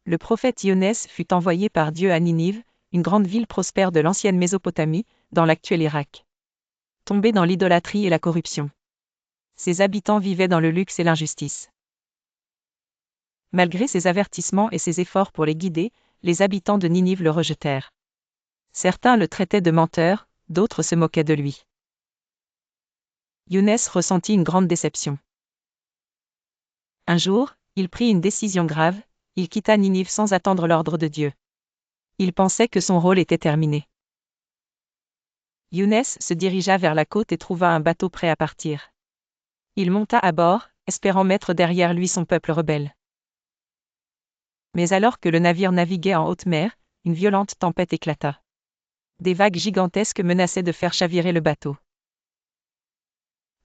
Le prophète Ionès fut envoyé par Dieu à Ninive, une grande ville prospère de l'ancienne Mésopotamie, dans l'actuel Irak. Tombée dans l'idolâtrie et la corruption. Ses habitants vivaient dans le luxe et l'injustice. Malgré ses avertissements et ses efforts pour les guider, les habitants de Ninive le rejetèrent. Certains le traitaient de menteur, d'autres se moquaient de lui. Ionès ressentit une grande déception. Un jour, il prit une décision grave, il quitta Ninive sans attendre l'ordre de Dieu. Il pensait que son rôle était terminé. Ionès se dirigea vers la côte et trouva un bateau prêt à partir. Il monta à bord, espérant mettre derrière lui son peuple rebelle. Mais alors que le navire naviguait en haute mer, une violente tempête éclata. Des vagues gigantesques menaçaient de faire chavirer le bateau.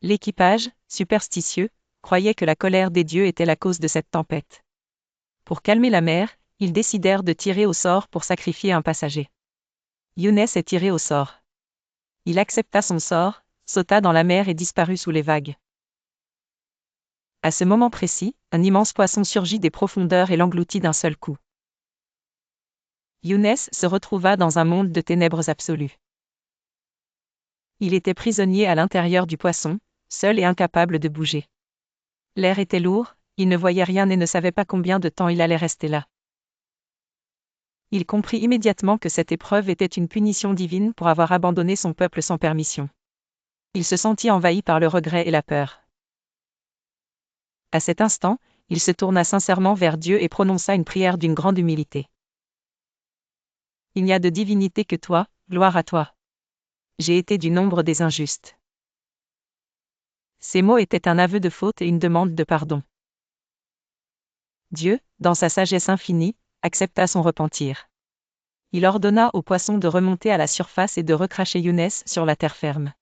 L'équipage, superstitieux, croyait que la colère des dieux était la cause de cette tempête. Pour calmer la mer, ils décidèrent de tirer au sort pour sacrifier un passager. Ionès est tiré au sort. Il accepta son sort, sauta dans la mer et disparut sous les vagues. À ce moment précis, un immense poisson surgit des profondeurs et l'engloutit d'un seul coup. Ionès se retrouva dans un monde de ténèbres absolues. Il était prisonnier à l'intérieur du poisson, seul et incapable de bouger. L'air était lourd, il ne voyait rien et ne savait pas combien de temps il allait rester là. Il comprit immédiatement que cette épreuve était une punition divine pour avoir abandonné son peuple sans permission. Il se sentit envahi par le regret et la peur. À cet instant, il se tourna sincèrement vers Dieu et prononça une prière d'une grande humilité. Il n'y a de divinité que toi, gloire à toi. J'ai été du nombre des injustes. Ces mots étaient un aveu de faute et une demande de pardon. Dieu, dans sa sagesse infinie, accepta son repentir. Il ordonna au poisson de remonter à la surface et de recracher Ionès sur la terre ferme.